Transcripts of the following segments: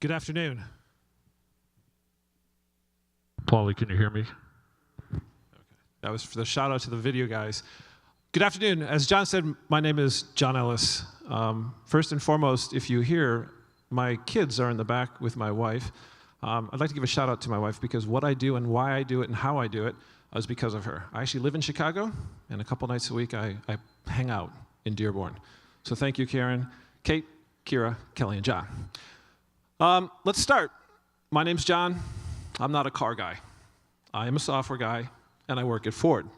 Good afternoon. Paulie, can you hear me? Okay. That was for the shout out to the video guys. Good afternoon. As John said, my name is John Ellis. First and foremost, if you hear, my kids are in the back with my wife. I'd like to give a shout out to my wife because what I do and why I do it and how I do it is because of her. I actually live in Chicago, and a couple nights a week I hang out in Dearborn. So thank you, Karen, Kate, Kira, Kelly, and John. Let's start. My name's John. I'm not a car guy. I am a software guy, and I work at Ford.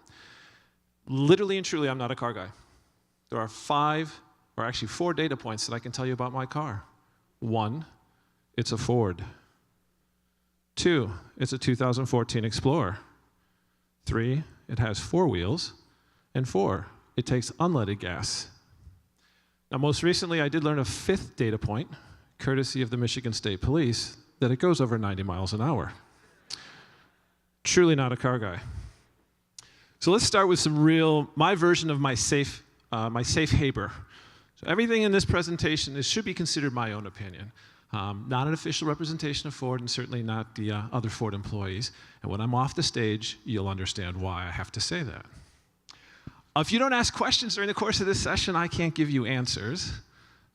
Literally and truly, I'm not a car guy. There are four data points that I can tell you about my car. 1, it's a Ford. 2, it's a 2014 Explorer. 3, it has 4 wheels. And 4, it takes unleaded gas. Now, most recently, I did learn a 5th data point, courtesy of the Michigan State Police, that it goes over 90 miles an hour. Truly not a car guy. So let's start with my version of my safe haber. So everything in this presentation should be considered my own opinion. Not an official representation of Ford, and certainly not the other Ford employees. And when I'm off the stage, you'll understand why I have to say that. If you don't ask questions during the course of this session, I can't give you answers.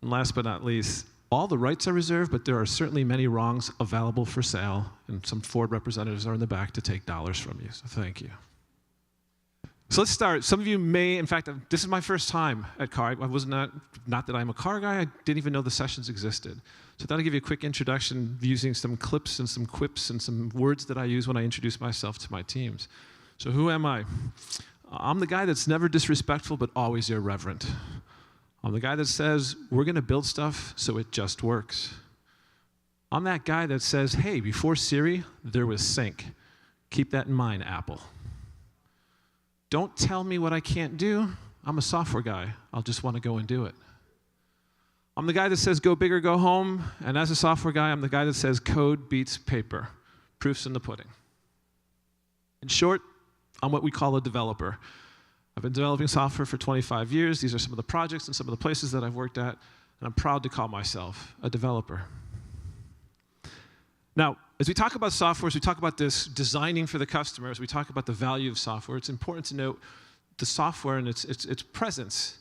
And last but not least, all the rights are reserved, but there are certainly many wrongs available for sale, and some Ford representatives are in the back to take dollars from you, so thank you. So let's start. Some of you may, in fact, this is my first time at car. I was not that I'm a car guy, I didn't even know the sessions existed. So I thought I'd give you a quick introduction using some clips and some quips and some words that I use when I introduce myself to my teams. So who am I? I'm the guy that's never disrespectful, but always irreverent. I'm the guy that says, we're going to build stuff so it just works. I'm that guy that says, hey, before Siri, there was Sync. Keep that in mind, Apple. Don't tell me what I can't do. I'm a software guy. I'll just want to go and do it. I'm the guy that says, go big or go home. And as a software guy, I'm the guy that says, code beats paper. Proof's in the pudding. In short, I'm what we call a developer. I've been developing software for 25 years. These are some of the projects and some of the places that I've worked at, and I'm proud to call myself a developer. Now, as we talk about software, as we talk about this designing for the customer, as we talk about the value of software, it's important to note the software and its presence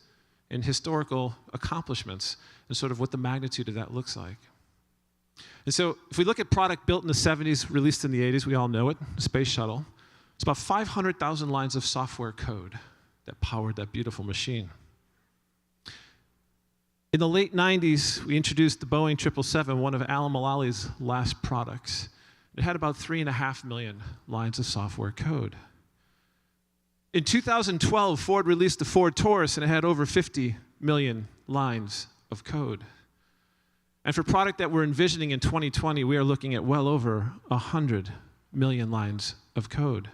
in historical accomplishments and sort of what the magnitude of that looks like. And so if we look at product built in the 70s, released in the 80s, we all know it, Space Shuttle. It's about 500,000 lines of software code that powered that beautiful machine. In the late 90s, we introduced the Boeing 777, one of Alan Mullally's last products. It had about 3.5 million lines of software code. In 2012, Ford released the Ford Taurus, and it had over 50 million lines of code. And for product that we're envisioning in 2020, we are looking at well over 100 million lines of code.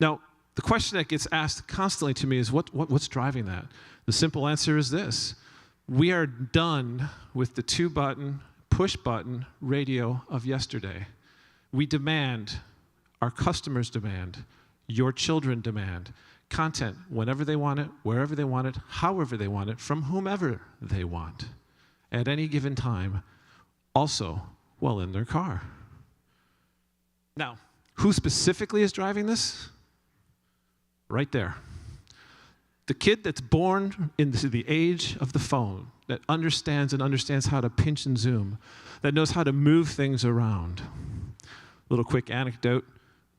Now, the question that gets asked constantly to me is, what's driving that? The simple answer is this. We are done with the 2-button, push-button radio of yesterday. We demand, our customers demand, your children demand, content whenever they want it, wherever they want it, however they want it, from whomever they want, at any given time, also while in their car. Now, who specifically is driving this? Right there. The kid that's born into the age of the phone, that understands how to pinch and zoom, that knows how to move things around. Little quick anecdote,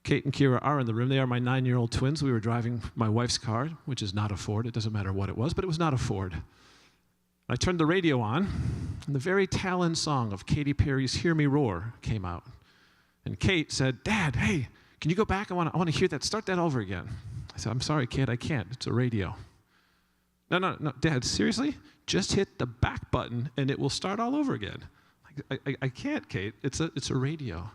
Kate and Kira are in the room. They are my 9-year-old twins. We were driving my wife's car, which is not a Ford. It doesn't matter what it was, but it was not a Ford. I turned the radio on, and the very tail end song of Katy Perry's Hear Me Roar came out. And Kate said, Dad, hey, can you go back? I want to hear that. Start that over again. I said, I'm sorry, kid, I can't. It's a radio. No, Dad, seriously? Just hit the back button, and it will start all over again. I can't, Kate. It's a radio.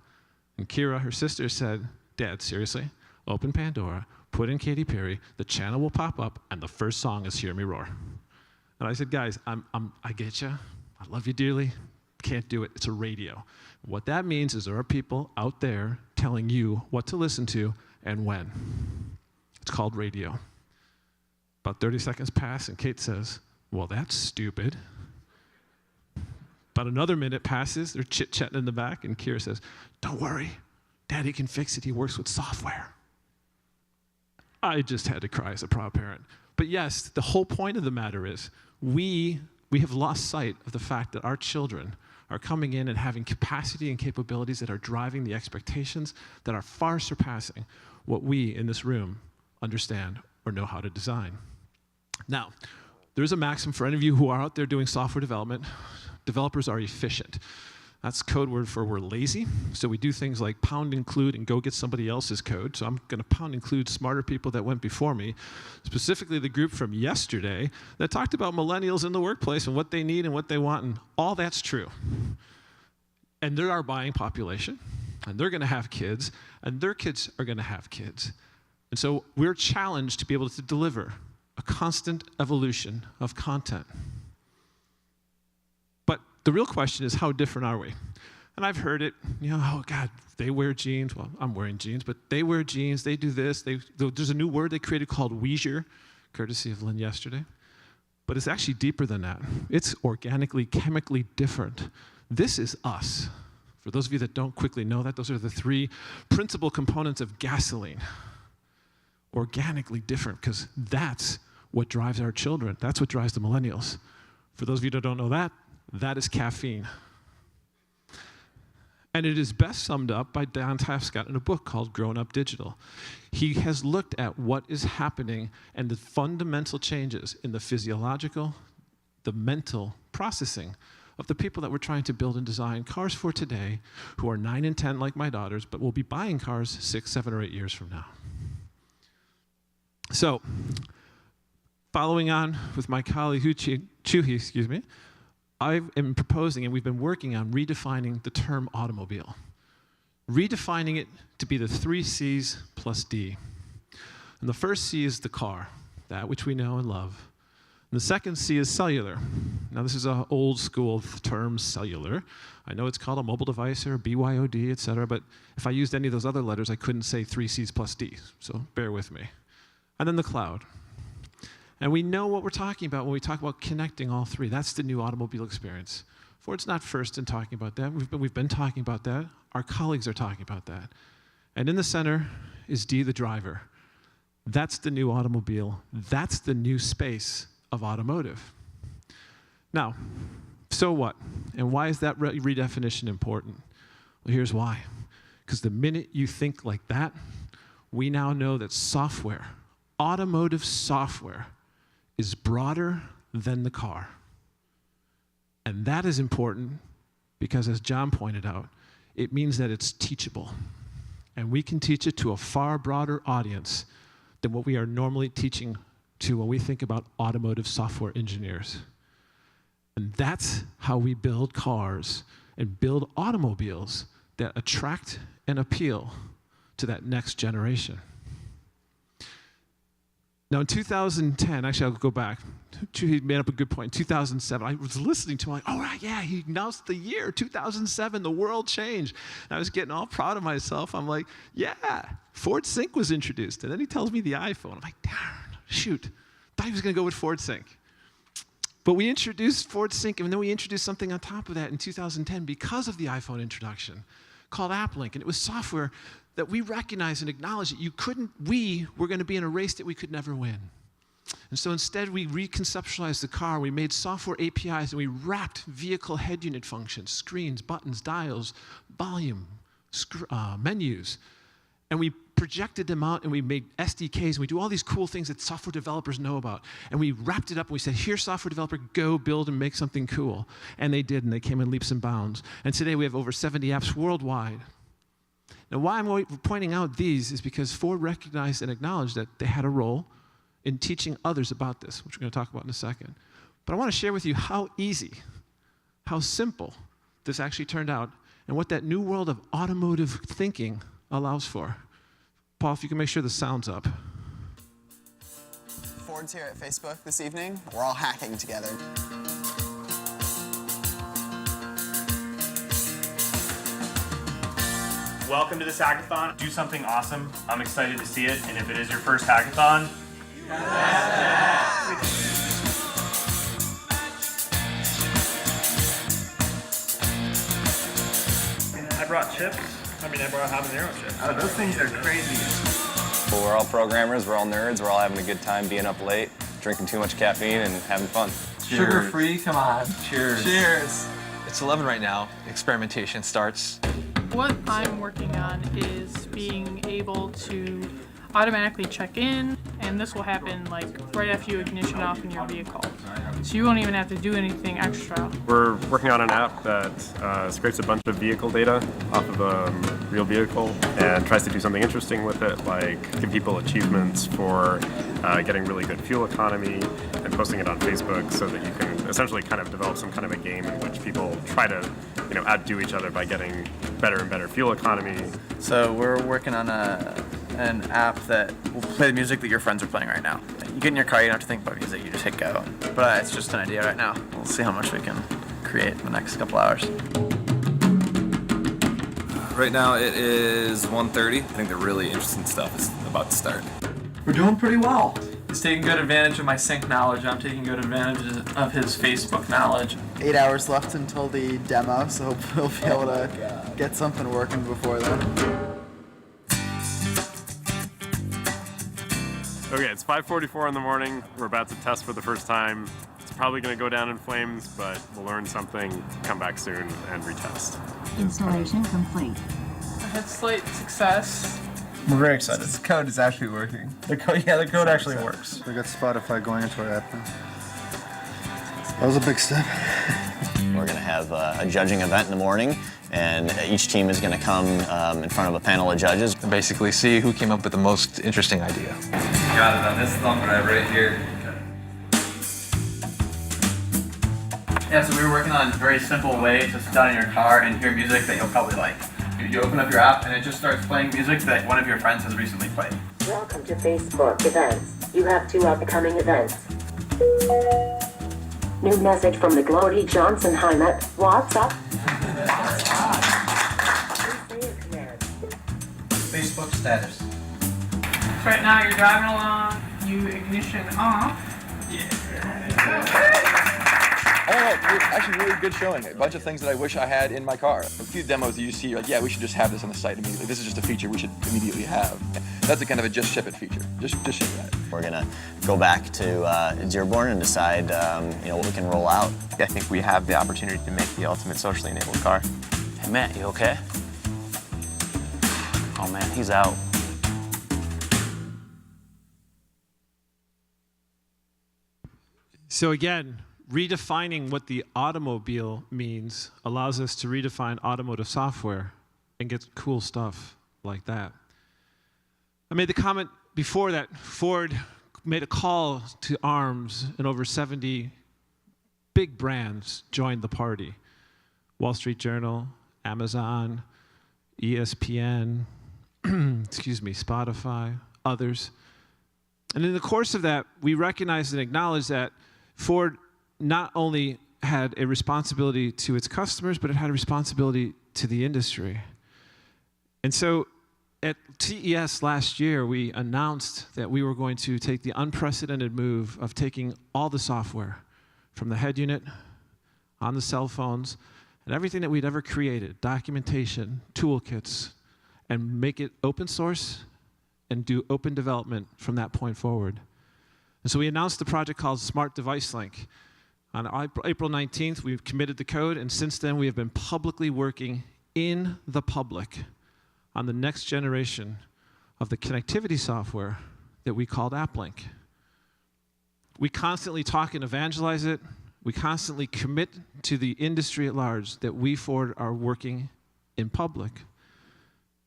And Kira, her sister, said, Dad, seriously? Open Pandora, put in Katy Perry, the channel will pop up, and the first song is Hear Me Roar. And I said, guys, I get you. I love you dearly. Can't do it. It's a radio. What that means is there are people out there telling you what to listen to and when. It's called radio. About 30 seconds pass, and Kate says, well, that's stupid. About another minute passes, they're chit-chatting in the back, and Kira says, "Don't worry, Daddy can fix it. He works with software." I just had to cry as a proud parent. But yes, the whole point of the matter is we have lost sight of the fact that our children are coming in and having capacity and capabilities that are driving the expectations that are far surpassing what we in this room understand or know how to design. Now, there's a maxim for any of you who are out there doing software development. Developers are efficient. That's code word for we're lazy. So we do things like pound include and go get somebody else's code. So I'm going to pound include smarter people that went before me, specifically the group from yesterday that talked about millennials in the workplace and what they need and what they want, and all that's true. And they're our buying population, and they're going to have kids, and their kids are going to have kids. And so we're challenged to be able to deliver a constant evolution of content. But the real question is, how different are we? And I've heard it, oh God, they wear jeans. Well, I'm wearing jeans, but they wear jeans, they do this. There's a new word they created called leisure, courtesy of Lynn yesterday. But it's actually deeper than that. It's organically, chemically different. This is us. For those of you that don't quickly know that, those are the three principal components of gasoline. Organically different, because that's what drives our children. That's what drives the millennials. For those of you that don't know that, that is caffeine. And it is best summed up by Don Tapscott in a book called Grown Up Digital. He has looked at what is happening and the fundamental changes in the physiological, the mental processing of the people that we're trying to build and design cars for today, who are 9 and 10 like my daughters, but will be buying cars 6, 7, or 8 years from now. So, following on with my colleague Chuhi, I am proposing, and we've been working on redefining the term automobile. Redefining it to be the 3 C's plus D. And the first C is the car, that which we know and love. And the second C is cellular. Now this is an old school term, cellular. I know it's called a mobile device or BYOD, et cetera, but if I used any of those other letters, I couldn't say 3 C's plus D, so bear with me. And then the cloud. And we know what we're talking about when we talk about connecting all three. That's the new automobile experience. Ford's not first in talking about that. We've been talking about that. Our colleagues are talking about that. And in the center is D, the driver. That's the new automobile. That's the new space of automotive. Now, so what? And why is that redefinition important? Well, here's why. Because the minute you think like that, we now know that software, automotive software, is broader than the car. And that is important because, as John pointed out, it means that it's teachable. And we can teach it to a far broader audience than what we are normally teaching to when we think about automotive software engineers. And that's how we build cars and build automobiles that attract and appeal to that next generation. Now in 2010, actually I'll go back. He made up a good point. In 2007, I was listening to him like, oh right, yeah, he announced the year 2007, the world changed. And I was getting all proud of myself. I'm like, yeah, Ford Sync was introduced. And then he tells me the iPhone. I'm like, darn, shoot. Thought he was going to go with Ford Sync. But we introduced Ford Sync, and then we introduced something on top of that in 2010 because of the iPhone introduction called AppLink. And it was software that we recognize and acknowledge that we were going to be in a race that we could never win. And so instead, we reconceptualized the car. We made software APIs, and we wrapped vehicle head unit functions, screens, buttons, dials, volume, menus. And we projected them out, and we made SDKs, and we do all these cool things that software developers know about. And we wrapped it up, and we said, here, software developer, go build and make something cool. And they did, and they came in leaps and bounds. And today, we have over 70 apps worldwide. Now, why I'm pointing out these is because Ford recognized and acknowledged that they had a role in teaching others about this, which we're going to talk about in a second. But I want to share with you how easy, how simple this actually turned out, and what that new world of automotive thinking allows for. Paul, if you can make sure the sound's up. Ford's here at Facebook this evening. We're all hacking together. Welcome to this hackathon. Do something awesome. I'm excited to see it. And if it is your first hackathon, brought chips. I brought habanero chips. Oh, those things are crazy. Well, we're all programmers, we're all nerds, we're all having a good time being up late, drinking too much caffeine and having fun. Sugar-free, come on. Cheers. Cheers. It's 11 right now. Experimentation starts. What I'm working on is being able to automatically check in, and this will happen like right after you ignition off in your vehicle. So you won't even have to do anything extra. We're working on an app that scrapes a bunch of vehicle data off of a real vehicle and tries to do something interesting with it, like give people achievements for getting really good fuel economy and posting it on Facebook so that you can essentially kind of develop some kind of a game in which people try to, outdo each other by getting better and better fuel economy. So we're working on an app that will play the music that your friends are playing right now. You get in your car, you don't have to think about music, you just hit go. But it's just an idea right now. We'll see how much we can create in the next couple hours. Right now it is 1:30. I think the really interesting stuff is about to start. We're doing pretty well. He's taking good advantage of my sync knowledge. I'm taking good advantage of his Facebook knowledge. 8 hours left until the demo, so hopefully we'll be able to get something working before then. Okay, it's 5:44 in the morning. We're about to test for the first time. It's probably going to go down in flames, but we'll learn something, come back soon, and retest. Installation complete. I had slight success. We're very excited. This code is actually working. The code actually works. We got Spotify going into our app now. That was a big step. We're going to have a judging event in the morning, and each team is going to come in front of a panel of judges. And basically see who came up with the most interesting idea. Got it on this thumb drive right here. Yeah, so we were working on a very simple way to sit down in your car and hear music that you'll probably like. You open up your app and it just starts playing music that one of your friends has recently played. Welcome to Facebook events. You have 2 upcoming events. New message from the Glory Johnson Heimat. What's up? Facebook status. Right now you're driving along, you ignition off. Oh, actually really good showing. A bunch of things that I wish I had in my car. A few demos that you see, you're like, yeah, we should just have this on the site immediately. This is just a feature we should immediately have. That's a kind of a just ship it feature. Just ship that. We're going to go back to Dearborn and decide what we can roll out. I think we have the opportunity to make the ultimate socially enabled car. Hey, Matt, you okay? Oh, man, he's out. So again, redefining what the automobile means allows us to redefine automotive software and get cool stuff like that. I made the comment before that Ford made a call to arms and over 70 big brands joined the party. Wall Street Journal, Amazon, ESPN, Spotify, others. And in the course of that, we recognized and acknowledged that Ford not only had a responsibility to its customers, but it had a responsibility to the industry. And so at CES last year, we announced that we were going to take the unprecedented move of taking all the software from the head unit on the cell phones and everything that we'd ever created, documentation, toolkits, and make it open source and do open development from that point forward. And so we announced a project called Smart Device Link. On April 19th, we've committed the code, and since then we have been publicly working in the public on the next generation of the connectivity software that we called AppLink. We constantly talk and evangelize it. We constantly commit to the industry at large that we, Ford, are working in public.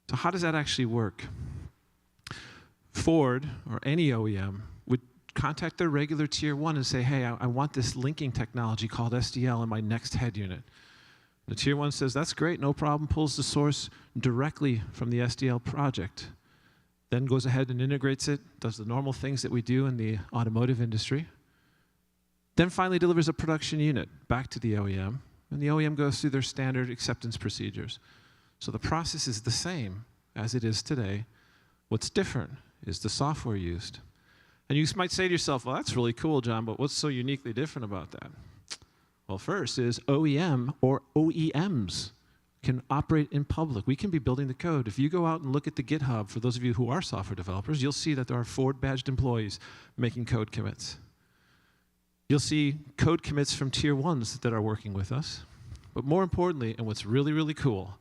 So how does that actually work? Ford, or any OEM, would contact their regular tier 1 and say, hey, I want this linking technology called SDL in my next head unit. The tier 1 says, that's great, no problem, pulls the source directly from the SDL project. Then goes ahead and integrates it, does the normal things that we do in the automotive industry. Then finally delivers a production unit back to the OEM, and the OEM goes through their standard acceptance procedures. So the process is the same as it is today. What's different is the software used. And you might say to yourself, well, that's really cool, John, but what's so uniquely different about that? Well, first is OEM or OEMs can operate in public. We can be building the code. If you go out and look at the GitHub, for those of you who are software developers, you'll see that there are Ford-badged employees making code commits. You'll see code commits from tier 1s that are working with us. But more importantly, and what's really, really cool,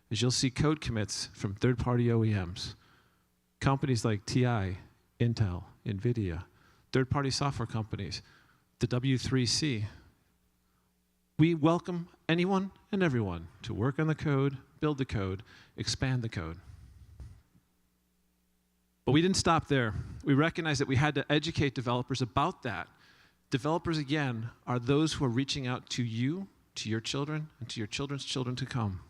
is you'll see code commits from third-party OEMs. Companies like TI, Intel, NVIDIA, third-party software companies, the W3C. We welcome anyone and everyone to work on the code, build the code, expand the code. But we didn't stop there. We recognized that we had to educate developers about that. Developers, again, are those who are reaching out to you, to your children, and to your children's children to come.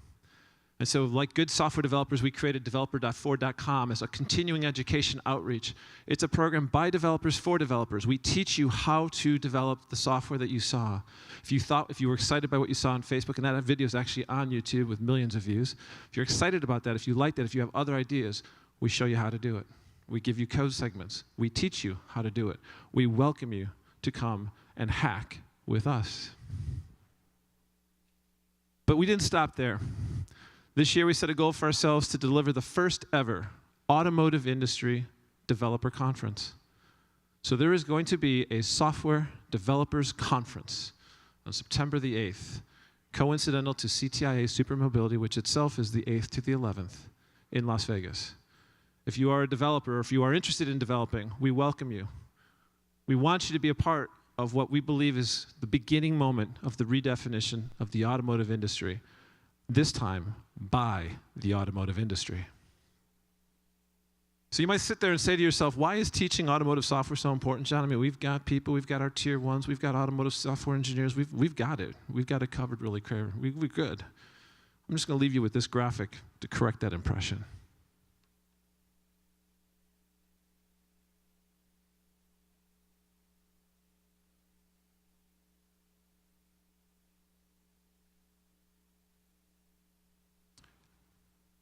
And so, like good software developers, we created developer.ford.com as a continuing education outreach. It's a program by developers for developers. We teach you how to develop the software that you saw. If you were excited by what you saw on Facebook, and that video is actually on YouTube with millions of views, if you're excited about that, if you like that, if you have other ideas, we show you how to do it. We give you code segments. We teach you how to do it. We welcome you to come and hack with us. But we didn't stop there. This year, we set a goal for ourselves to deliver the first ever automotive industry developer conference. So there is going to be a software developers conference on September the 8th, coincidental to CTIA Supermobility, which itself is the 8th to the 11th in Las Vegas. If you are a developer, or if you are interested in developing, we welcome you. We want you to be a part of what we believe is the beginning moment of the redefinition of the automotive industry, this time by the automotive industry. So you might sit there and say to yourself, why is teaching automotive software so important, John? I mean, we've got people, we've got our tier 1s, we've got automotive software engineers, we've got it. We've got it covered really clear. We're good. I'm just going to leave you with this graphic to correct that impression.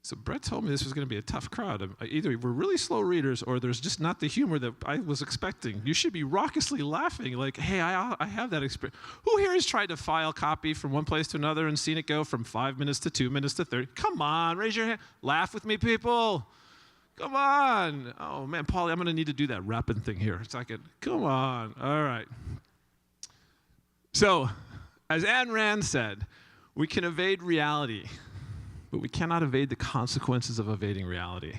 So Brett told me this was going to be a tough crowd. Either we're really slow readers or there's just not the humor that I was expecting. You should be raucously laughing like, hey, I have that experience. Who here has tried to file copy from one place to another and seen it go from 5 minutes to 2 minutes to 30? Come on, raise your hand. Laugh with me, people. Come on. Oh, man, Paulie, I'm going to need to do that rapping thing here. It's like, come on. All right. So, as Ayn Rand said, we can evade reality, but we cannot evade the consequences of evading reality.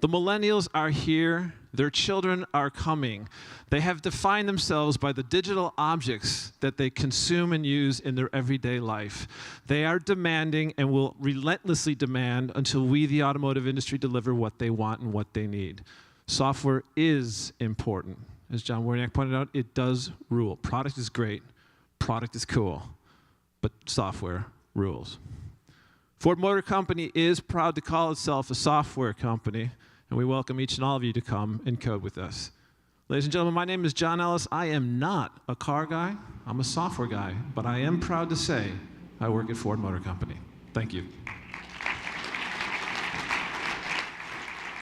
The millennials are here. Their children are coming. They have defined themselves by the digital objects that they consume and use in their everyday life. They are demanding and will relentlessly demand until we, the automotive industry, deliver what they want and what they need. Software is important. As John Warniak pointed out, it does rule. Product is great. Product is cool. But software rules. Ford Motor Company is proud to call itself a software company, and we welcome each and all of you to come and code with us. Ladies and gentlemen, my name is John Ellis. I am not a car guy. I'm a software guy, but I am proud to say I work at Ford Motor Company. Thank you.